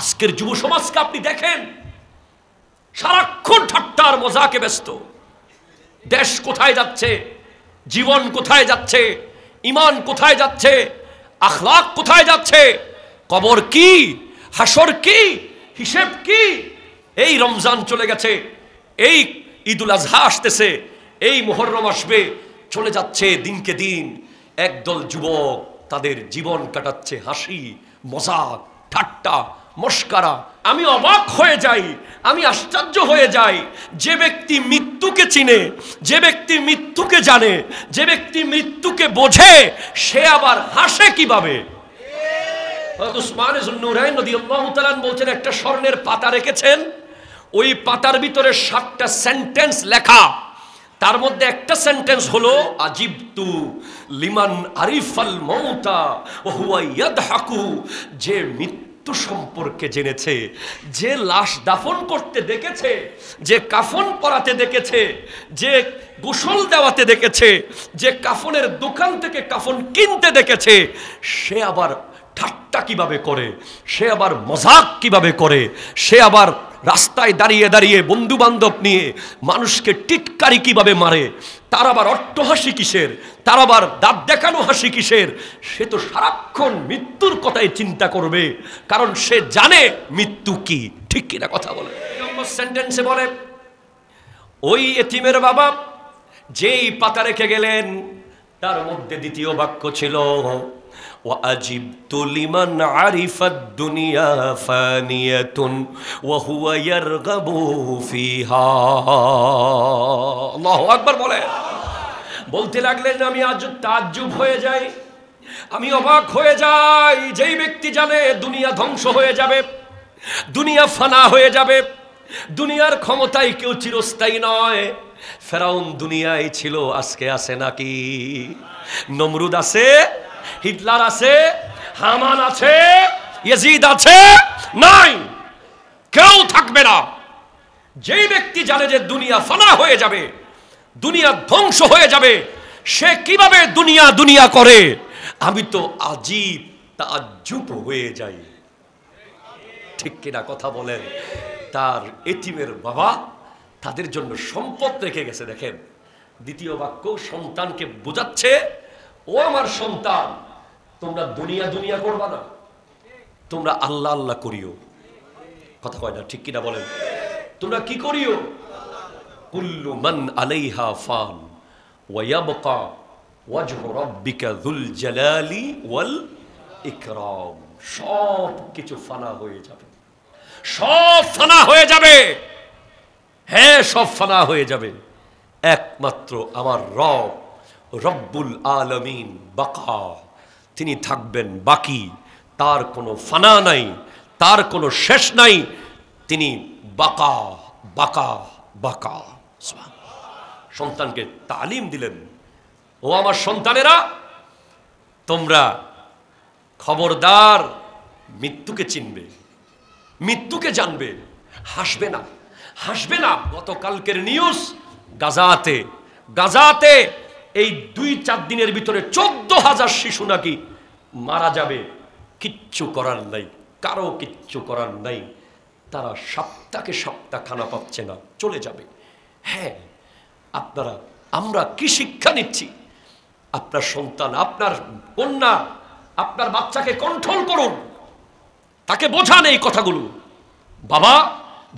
আজকের যুব সমাজকে আপনি দেখেন, সারাক্ষণ ঠাট্টার মজাকে ব্যস্ত। দেশ কোথায় যাচ্ছে, জীবন কোথায় যাচ্ছে, ঈমান কোথায় যাচ্ছে, আখলাক কোথায় যাচ্ছে, কবর কি, হাসর কি, হিসেব কি। এই রমজান চলে গেছে, এই ঈদুল আজহা আসতেছে, এই মুহররম আসবে, চলে যাচ্ছে দিনকে দিন। একদল যুবক তাদের জীবন কাটাচ্ছে হাসি, মজাক, ঠাট্টা, মস্কারা। আমি অবাক হয়ে যাই, আমি আশ্চর্য হয়ে যাই। যে ব্যক্তি মৃত্যুকে চিনে, যে ব্যক্তি মৃত্যুকে জানে, যে ব্যক্তি মৃত্যুকে বোঝে, সে আবার হাসে কিভাবে? উসমান যুন্নুরাইন রাদিয়াল্লাহু তাআলা বলছেন, একটা স্বর্ণের পাতা রেখেছেন, ওই পাতার ভিতরে 7টা সেন্টেন্স লেখা। তার মধ্যে একটা সেন্টেন্স হলো আজিবতু লিমান আরিফাল মাউতা ওয়া হুয়া ইয়াদহাকু। যে মৃত্যু সম্পর্কে জেনেছে, যে লাশ দাফন করতে দেখেছে, যে কাফন পরাতে দেখেছে, যে গোসল দেওয়াতে দেখেছে, যে কাফনের দোকান থেকে কাফন কিনতে দেখেছে, সে আবার ঠাট্টা কিভাবে করে, সে আবার মজাক কিভাবে করে, সে আবার রাস্তায় দাঁড়িয়ে দাঁড়িয়ে বন্ধু বান্ধব নিয়ে মানুষকে টিটকারি কিভাবে মারে, তার আবার অট্টহাসি কিসের, তার আবার দাঁত দেখানো হাসি কিসের। সে তো সারাক্ষণ মৃত্যুর কথাই চিন্তা করবে, কারণ সে জানে মৃত্যু কি। ঠিক কিনা কথা বলে? নম্বর সেন্টেন্সে বলে, ওই এতিমের বাবা যেই পাতা রেখে গেলেন, তার মধ্যে দ্বিতীয় বাক্য ছিল وَأَجِبْتُ لِمَنْ عَرِفَ الدُّنْيَا فَانِيَةٌ وَهُوَ يَرْغَبُ فِيهَا। আল্লাহু আকবার বলে। বলতে লাগলেন, আমি আজ তাজ্জুব হয়ে যাই, আমি অবাক হয়ে যাই। যেই ব্যক্তি জানে দুনিয়া ধ্বংস হয়ে যাবে, দুনিয়া ফানা হয়ে যাবে, দুনিয়ার ক্ষমতায় কেউ চিরস্থায়ী নয়। ফেরাউন দুনিয়ায় ছিল, আজকে আছে নাকি? নমরুদ আছে, হিটলার আছে, হামান আছে, ইয়াজিদ আছে, নাই, কেউ থাকবে না। যেই ব্যক্তি জানে যে দুনিয়া ফানা হয়ে যাবে, দুনিয়া ধ্বংস হয়ে যাবে, সে কিভাবে দুনিয়া দুনিয়া করে? আমি তো আজীব তাজ্জুব হয়ে যাই। ঠিক কিনা কথা বলেন? তার এতিমের বাবা তাদের জন্য সম্পদ রেখে গেছে। দেখেন, দ্বিতীয় বাক্য সন্তানকে বোঝাচ্ছে, ও আমার সন্তান, তোমরা দুনিয়া দুনিয়া করবা না, তোমরা আল্লাহ আল্লাহ করিও। কথা কয় না? ঠিক কিনা বলেন? তোমরা কি করিও? কুল্লু মান আলাইহা ফান ওয়া ইয়াবকা ওয়াজহু রাব্বিকা যুল জালালি ওয়াল ইকরাম। সব কিছু ফানা হয়ে যাবে, সব ফানা হয়ে যাবে। হ্যাঁ, সব ফানা হয়ে যাবে, একমাত্র আমার রব রব্বুল আলামিন বাকা, তিনি থাকবেন বাকি। তার কোনো ফানা নাই, তার কোনো শেষ নাই, তিনি বাকা বাকা বাকা। সন্তানকে তালিম দিলেন, ও আমার সন্তানেরা, তোমরা খবরদার মৃত্যুকে চিনবে, মৃত্যুকে জানবে, হাসবে না, হাসবে না। গতকালকের নিউজ, গাজাতে, গাজাতে এই 2-4 দিনের ভিতরে 14,000 শিশু নাকি মারা যাবে। কিচ্ছু করার নাই, কারো কিচ্ছু করার নাই। তারা সপ্তাহে সপ্তাহ খানা পাচ্ছে না, চলে যাবে। হ্যাঁ, আপনারা, আমরা কি শিক্ষা নিচ্ছি? আপনার সন্তান, আপনার কন্যা, আপনার বাচ্চাকে কন্ট্রোল করুন, তাকে বোঝান এই কথাগুলো। বাবা,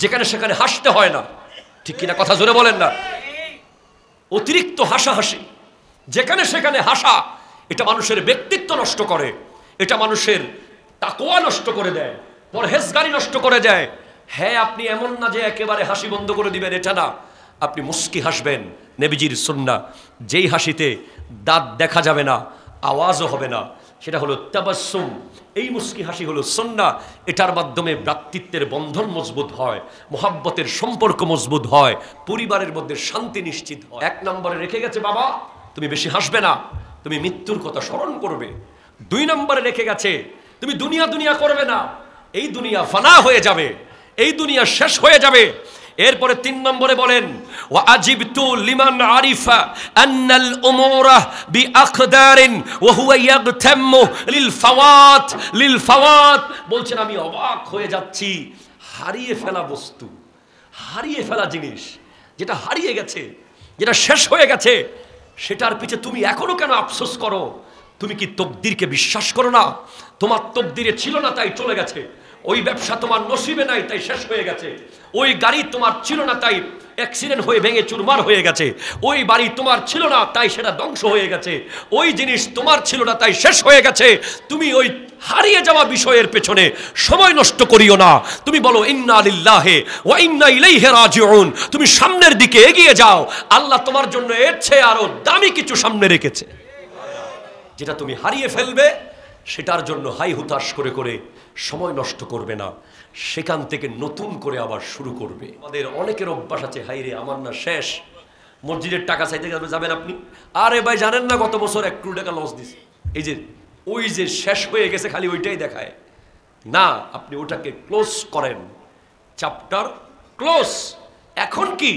যেখানে সেখানে হাসতে হয় না। ঠিক কিনা কথা জোরে বলেন না? অতিরিক্ত হাসাহাসি, যেখানে সেখানে হাসা, এটা মানুষের ব্যক্তিত্ব নষ্ট করে, এটা মানুষের তাকওয়া নষ্ট করে দেয়, পরহেজগারি নষ্ট করে দেয়। হ্যাঁ, আপনি এমন না যে একেবারে হাসি বন্ধ করে দিবেন, এটা না। আপনি মুস্কি হাসবেন, নবীজির সুন্নাহ। যেই হাসিতে দাঁত দেখা যাবে না, আওয়াজও হবে না, সেটা হলো তাবাসসুম। এই মুস্কি হাসি হলো সুন্নাহ। এটার মাধ্যমে ভ্রাতৃত্বের বন্ধন মজবুত হয়, মোহাব্বতের সম্পর্ক মজবুত হয়, পরিবারের মধ্যে শান্তি নিশ্চিত হয়। 1 নম্বরে রেখে গেছে, বাবা তুমি বেশি হাসবে না, তুমি মৃত্যুর কথা স্মরণ করবে। 2 নম্বরে রেখে গেছে, তুমি দুনিয়া দুনিয়া করবে না। এই দুনিয়া ফানা হয়ে যাবে, এই দুনিয়া শেষ হয়ে যাবে, এরপরে 3 নম্বরে বলেন ওয়া আজিবতু লিমান আরিফা আন্নাল উমুরা বিআকদারিন ওয়া হুয়া ইয়াগতামু লিল ফাওয়াত বলছেন আমি অবাক হয়ে যাচ্ছি হারিয়ে ফেলা বস্তু, হারিয়ে ফেলা জিনিস, যেটা হারিয়ে গেছে, যেটা শেষ হয়ে গেছে, সেটার পিছে তুমি এখনো কেন আফসোস করো? তুমি কি তকদিরকে বিশ্বাস করো না? তোমার তকদিরে ছিল না তাই চলে গেছে। ওই ব্যবসা তোমার নসিবে নাই তাই শেষ হয়ে গেছে। ওই গাড়ি তোমার ছিল না তাই অ্যাক্সিডেন্ট হয়ে ভেঙে চুরমার হয়ে গেছে। ওই বাড়ি তোমার ছিল না তাই সেটা ধ্বংস হয়ে গেছে। ওই জিনিস তোমার ছিল না তাই শেষ হয়ে গেছে। তুমি ওই হারিয়ে যাওয়া বিষয়ের পেছনে সময় নষ্ট করিও না। তুমি বলো ইন্না লিল্লাহি ওয়া ইন্না ইলাইহি রাজিউন। তুমি সামনের দিকে এগিয়ে যাও। আল্লাহ তোমার জন্য এর চেয়ে আরো দামি কিছু সামনে রেখেছে। যেটা তুমি হারিয়ে ফেলবে সেটার জন্য হাই হুতাশ করে করে সময় নষ্ট করবে না, সেখান থেকে নতুন করে আবার শুরু করবে। আমাদের অনেকের অভ্যাস আছে, হাইরে আমার না শেষ, মসজিদের টাকা চাইতে যাবেন আপনি, আরে ভাই জানেন না গত বছর 1 কোটি টাকা লস দিছে, এই যে ওই যে শেষ হয়ে গেছে খালি ওইটাই দেখায় না। আপনি ওটাকে ক্লোজ করেন, চ্যাপ্টার ক্লোজ। এখন কি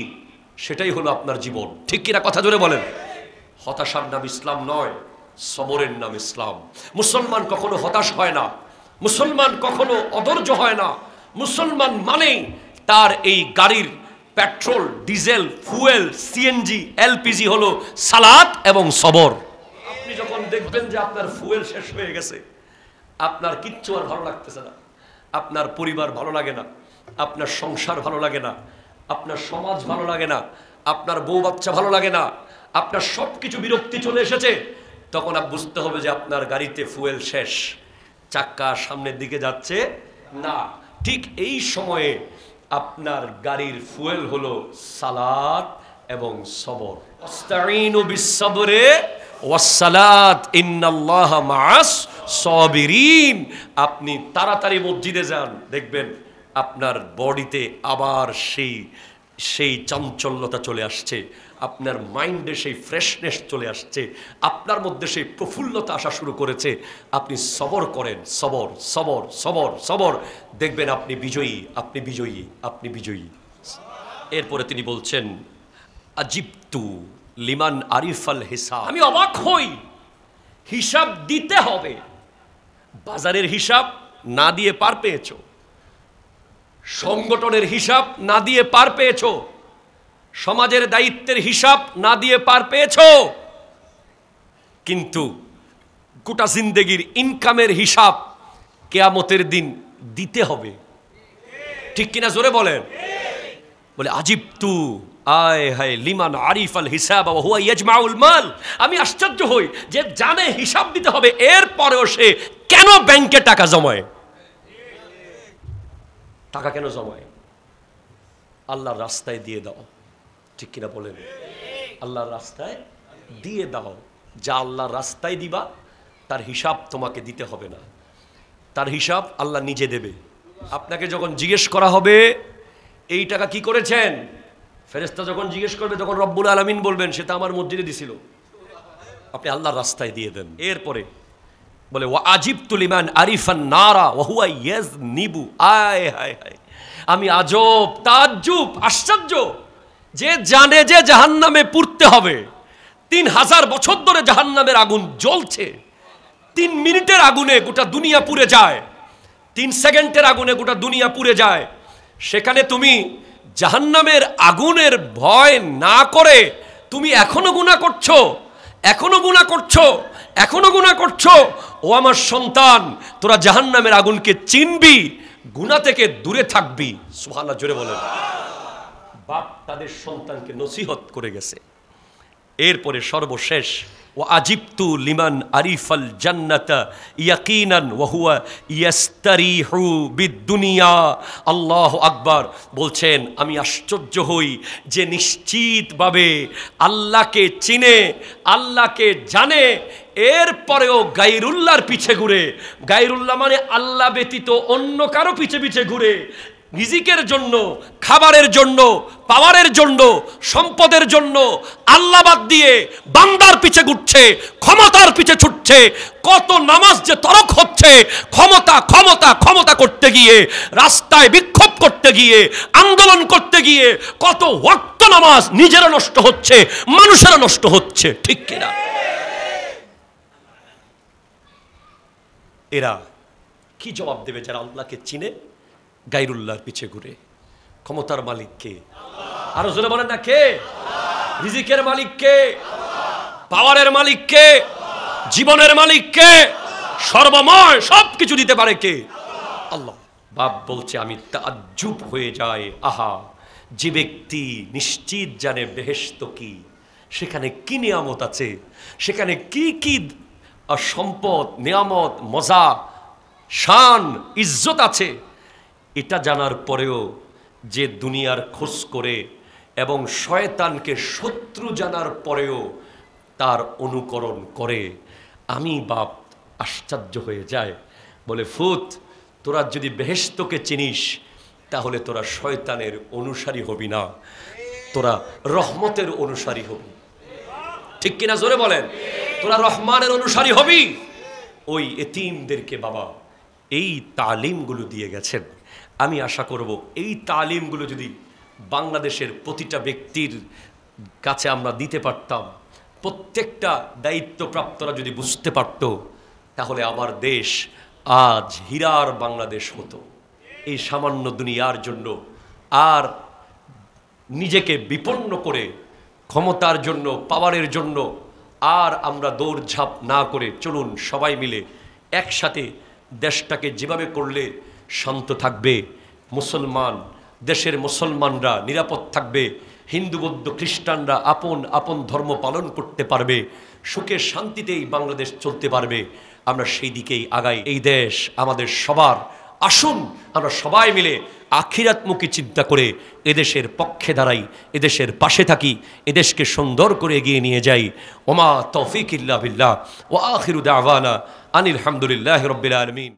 সেটাই হলো আপনার জীবন, ঠিক কিনা? কথা জোরে বলেন। হতাশার নাম ইসলাম নয়, সবরের নাম ইসলাম। মুসলমান কখনো হতাশ হয় না, মুসলমান কখনো অধৈর্য হয় না। মুসলমান মানেই তার এই গাড়ির petrol, diesel, fuel, CNG, LPG হলো সালাত এবং সবর। আপনি যখন দেখবেন যে আপনার ফুয়েল শেষ হয়ে গেছে, আপনার কিচ্ছু আর ভালো লাগতেছে না, আপনার পরিবার ভালো লাগে না, আপনার সংসার ভালো লাগে না, আপনার সমাজ ভালো লাগে না, আপনার বউ বাচ্চা ভালো লাগে না, আপনার সব কিছু বিরক্তি চলে এসেছে, তখন বুঝতে হবে যে আপনার গাড়িতে ফুয়েল শেষ, চাক্কা সামনের দিকে যাচ্ছে না। ঠিক এই সময়ে আপনার গাড়ির ফুয়েল হলো সালাত এবং সবর। আস্তাঈনু বিস-সাবরি ওয়াস-সালাত ইন্নাল্লাহা মা'আস সাবিরিন। আপনি তাড়াতাড়ি মসজিদে যান, দেখবেন আপনার বডিতে আবার সেই চাঞ্চল্যতা চলে আসছে, আপনার মাইন্ডে সেই ফ্রেশনেস চলে আসছে, আপনার মধ্যে সেই প্রফুল্লতা আসা শুরু করেছে। আপনি সবর করেন, সবর সবর সবর সবর, দেখবেন আপনি বিজয়ী, আপনি বিজয়ী, আপনি বিজয়ী। এরপরে তিনি বলছেন আজিবতু লিমান আরিফাল হিসাব। আমি অবাক হই, হিসাব দিতে হবে। বাজারের হিসাব না দিয়ে পার পেয়েছো, সংগঠনের হিসাব না দিয়ে পার পেয়েছো, সমাজের দায়িত্বের হিসাব না দিয়ে পার পেয়েছো, কিন্তু গোটা জিন্দেগির ইনকামের হিসাব কিয়ামতের দিন দিতে হবে, ঠিক কিনা? জোরে বলেন। বলে আজিবতু, আয় হায় লিমান আরিফাল হিসাব ওয়া হুয়া ইয়াজমাউল মাল। আমি আশ্চর্য হই যে জানে হিসাব দিতে হবে, এরপরেও সে কেন ব্যাংকে টাকা জমায়? টাকা কেন জমায়? আল্লাহর রাস্তায় দিয়ে দাও, ঠিক কিনা বলেন? আল্লাহর রাস্তায় দিয়ে দাও। যা আল্লাহর রাস্তায় দিবা তার হিসাব তোমাকে দিতে হবে না, তার হিসাব আল্লাহ নিজে দেবে। আপনাকে যখন জিজ্ঞেস করা হবে এই টাকা কি করেছেন, ফেরেশতা যখন জিজ্ঞেস করবে তখন রব্বুল আলামিন বলবেন সেটা আমার মসজিদে দিছিল। আপনি আল্লাহর রাস্তায় দিয়ে দেন। এরপরে বলে ওয়া আজিবতু লিমান আরিফান নারা ওয়া হুয়া ইয়াজনিবু। আয় হায় হায়, আমি আজব, তাজ্জুব, আশ্চর্য যে জানে যে জাহান্নামে পুড়তে হবে। 3000 বছর ধরে জাহান্নামের আগুন জ্বলছে, 3 মিনিটের আগুনে গোটা দুনিয়া পুড়ে যায়, 3 সেকেন্ডের আগুনে গোটা দুনিয়া পুড়ে যায়। সেখানে তুমি জাহান্নামের আগুনের ভয় না করে তুমি এখনো গুনাহ করছো, এখনো গুনাহ করছো, এখনো গুনাহ করছো। ও আমার সন্তান, তোরা জাহান্নামের আগুনকে চিনবি, গুনাহ থেকে দূরে থাকবি। সুবহানাল্লাহ, জোরে বলেন। বাপ তাদের সন্তানকে নসিহত করে গেছে। এরপরে সর্বশেষ ওয়া আজিবতু লিমান আরিফাল জান্নাতা ইয়াকিনান ওয়া হুয়া ইয়াস্তারিহু বিদ-দুনিয়া। আল্লাহু আকবার। বলছেন আমি আশ্চর্য হই যে নিশ্চিতভাবে আল্লাহকে চিনে, আল্লাহকে জানে, এরপরেও গায়রুল্লাহর পিছে ঘুরে। গায়রুল্লাহ মানে আল্লাহ ব্যতীত অন্য কারো পিছে পিছে ঘুরে, রিজিকের জন্য, খাবারের জন্য, পাওয়ারের জন্য, সম্পদের জন্য আল্লাহ বাদ দিয়ে বান্দার পিছে ঘুরছে, ক্ষমতার পিছে ছুটছে। কত নামাজ যে তরক হচ্ছে ক্ষমতা ক্ষমতা ক্ষমতা করতে গিয়ে, রাস্তায় বিক্ষোভ করতে গিয়ে, আন্দোলন করতে গিয়ে কত ওয়াক্ত নামাজ নিজেরা নষ্ট হচ্ছে, মানুষেরা নষ্ট হচ্ছে। ঠিক কিনা? এরা কি জবাব দেবে যারা আল্লাহকে চিনে গায়রুল্লাহর পিছে ঘুরে? ক্ষমতার মালিক কে? আরো জোরে বলেন না, কে? রিজিকের মালিক কে? পাওয়ারের মালিক কে? জীবনের মালিক কে? সর্বময় সবকিছু দিতে পারে কে? আল্লাহ। বাপ বলছে আমি তাজ্জুব হয়ে যাই, আহা, যে ব্যক্তি নিশ্চিত জানে বেহেশত কি, সেখানে কি নিয়ামত আছে, সেখানে কি কি সম্পদ, নিয়ামত, মজা, শান, ইজ্জত আছে, এটা জানার পরেও যে দুনিয়ার খোঁজ করে এবং শয়তানকে শত্রু জানার পরেও তার অনুকরণ করে, আমি বাপ আশ্চর্য হয়ে যায়। বলে ফুত, তোরা যদি বেহেশতকে চিনিস তাহলে তোরা শয়তানের অনুসারী হবি না, তোরা রহমতের অনুসারী হবি। ঠিক কিনা? জোরে বলেন। তোরা রহমানের অনুসারী হবি। ওই এতিমদেরকে বাবা এই তালিমগুলো দিয়ে গেছেন। আমি আশা করব এই তালিমগুলো যদি বাংলাদেশের প্রতিটা ব্যক্তির কাছে আমরা দিতে পারতাম, প্রত্যেকটা দায়িত্বপ্রাপ্তরা যদি বুঝতে পারত, তাহলে আমার দেশ আজ হীরার বাংলাদেশ হতো। এই সামান্য দুনিয়ার জন্য আর নিজেকে বিপন্ন করে ক্ষমতার জন্য, পাওয়ারের জন্য আর আমরা দৌড়ঝাঁপ না করে চলুন সবাই মিলে একসাথে দেশটাকে যেভাবে করলে শান্ত থাকবে, মুসলমান দেশের মুসলমানরা নিরাপদ থাকবে, হিন্দু বৌদ্ধ খ্রিস্টানরা আপন আপন ধর্ম পালন করতে পারবে, সুখে শান্তিতেই বাংলাদেশ চলতে পারবে, আমরা সেই দিকেই আগাই। এই দেশ আমাদের সবার। আসুন আমরা সবাই মিলে আখিরাতমুখী চিন্তা করে এদেশের পক্ষে দাঁড়াই, এদেশের পাশে থাকি, এদেশকে সুন্দর করে এগিয়ে নিয়ে যাই। ওমা তৌফিক ইল্লা বিল্লাহ ওয়া আখিরু দাওয়ানা আনিল হামদুলিল্লাহি রাব্বিল আলামিন।